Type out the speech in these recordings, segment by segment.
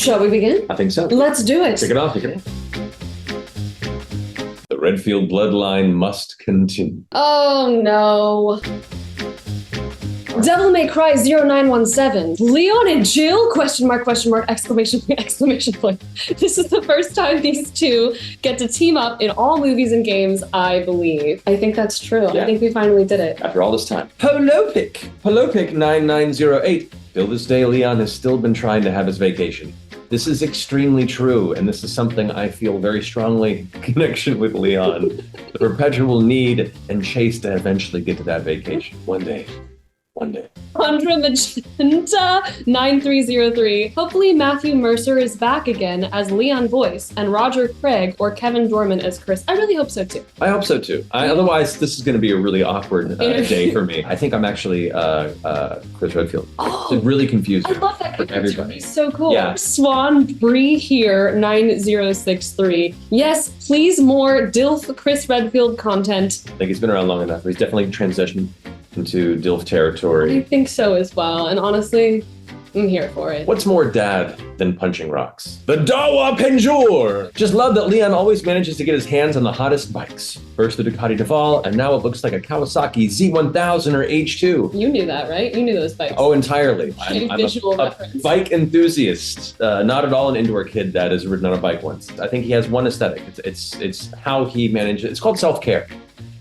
Shall we begin? I think so. Let's do it. Kick it off. The Redfield bloodline must continue. Oh no. Devil May Cry 0917. Leon and Jill? Question mark, exclamation point, exclamation point. This is the first time these two get to team up in all movies and games, I believe. I think that's true. Yeah. I think we finally did it. After all this time. Polopic 9908. Till this day, Leon has still been trying to have his vacation. This is extremely true, and this is something I feel very strongly connection with Leon. The perpetual need and chase to eventually get to that vacation. One day. Andra Magenta 9303. Hopefully Matthew Mercer is back again as Leon voice and Roger Craig or Kevin Dorman as Chris. I really hope so too. I hope so too. Otherwise, this is going to be a really awkward day for me. I think I'm actually Chris Redfield. Oh, it's really confusing. I love that for everybody. It's so cool. Yeah. Swan Bree here 9063. Yes, please more DILF Chris Redfield content. I think he's been around long enough. He's definitely transitioned into DILF territory. I think so as well. And honestly, I'm here for it. What's more dad than punching rocks? The Dawa Penjour! Just love that Leon always manages to get his hands on the hottest bikes. First the Ducati Duval, and now it looks like a Kawasaki Z1000 or H2. You knew that, right? You knew those bikes. Oh, entirely. I'm Visual a reference. bike enthusiast, not at all an indoor kid that has ridden on a bike once. I think he has one aesthetic. It's how he manages. It's called self-care.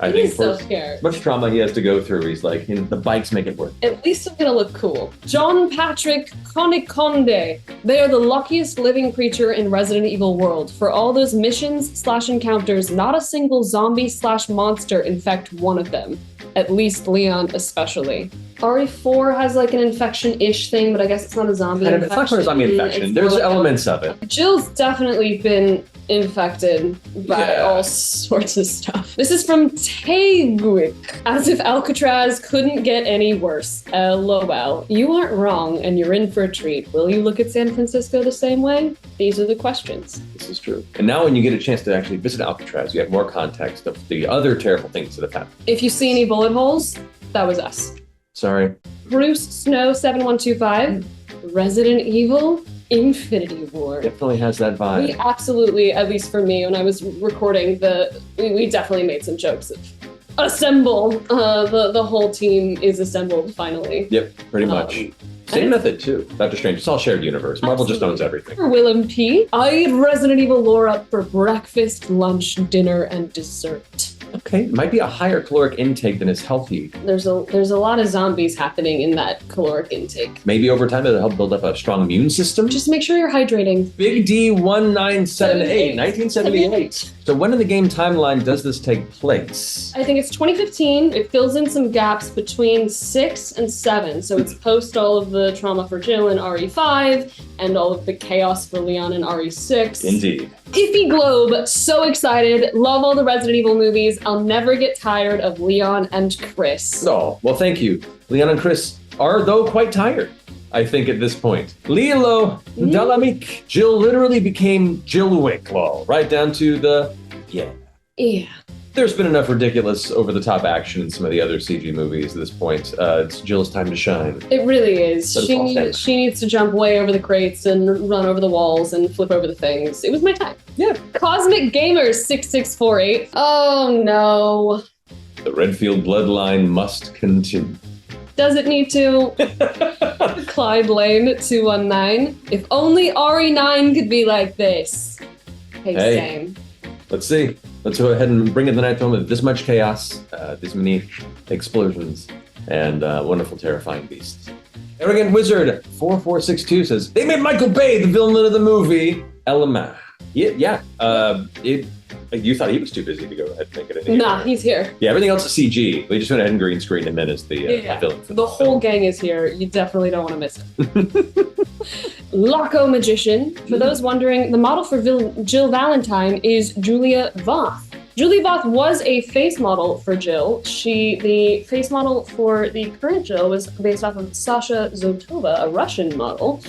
I think for self-care. much trauma he has to go through, he's like, the bikes make it work. At least I'm gonna look cool. John Patrick Coniconde. They are the luckiest living creature in Resident Evil world. For all those missions/encounters, not a single zombie/monster infect one of them. At least Leon especially. RE4 has like an infection-ish thing, but I guess it's not a zombie infection. It's not a zombie infection. There's elements of it. Jill's definitely been infected by all sorts of stuff. This is from Taegwick. As if Alcatraz couldn't get any worse. LOL. You aren't wrong, and you're in for a treat. Will you look at San Francisco the same way? These are the questions. This is true. And now when you get a chance to actually visit Alcatraz, you have more context of the other terrible things that have happened. If you see any bullet holes, that was us. Sorry. Bruce Snow 7125. Resident Evil Infinity War. Definitely has that vibe. We absolutely, at least for me, when I was recording, we definitely made some jokes of assemble. The whole team is assembled finally. Yep, pretty much. Same method too. Doctor Strange. It's all shared universe. Marvel just owns everything. Willem P. I eat Resident Evil lore up for breakfast, lunch, dinner, and dessert. Okay, might be a higher caloric intake than is healthy. There's a lot of zombies happening in that caloric intake. Maybe over time it'll help build up a strong immune system. Just make sure you're hydrating. Big D 1978, 1978. So when in the game timeline does this take place? I think it's 2015. It fills in some gaps between 6 and 7. So it's post all of the trauma for Jill in RE5 and all of the chaos for Leon in RE6. Indeed. Iffy Globe, so excited. Love all the Resident Evil movies. I'll never get tired of Leon and Chris. Oh, well, thank you. Leon and Chris are, though, quite tired, I think, at this point. Lilo Dalamik. Jill literally became Jill Wicklow, right down to the, yeah. There's been enough ridiculous, over-the-top action in some of the other CG movies at this point. It's Jill's time to shine. It really is. She needs to jump way over the crates and run over the walls and flip over the things. It was my time. Yeah. Cosmic Gamers 6648. Oh no. The Redfield bloodline must continue. Does it need to? Clyde Lane 219. If only RE9 could be like this. Hey, same. Let's see. Let's go ahead and bring in the night film with this much chaos, this many explosions, and wonderful, terrifying beasts. Arrogant Wizard 4462 says, they made Michael Bay the villain of the movie Elma. Yeah. You thought he was too busy to go ahead and make it in here. Nah, he's here. Yeah, everything else is CG. We just went ahead and green screen him in as the villain. The whole gang is here. You definitely don't want to miss it. Loco Magician. For those wondering, the model for Jill Valentine is Julia Voth. Julie Both was a face model for Jill. The face model for the current Jill was based off of Sasha Zotova, a Russian model.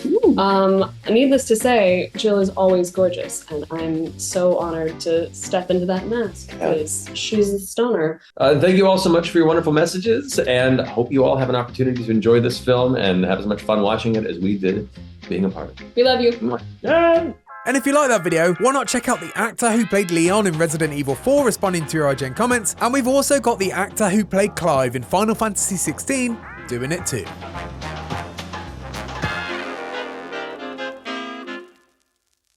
Needless to say, Jill is always gorgeous, and I'm so honored to step into that mask because she's a stunner. Thank you all so much for your wonderful messages, and I hope you all have an opportunity to enjoy this film and have as much fun watching it as we did being a part of it. We love you. Yeah. And if you like that video, why not check out the actor who played Leon in Resident Evil 4 responding to your IGN comments, and we've also got the actor who played Clive in Final Fantasy XVI doing it too.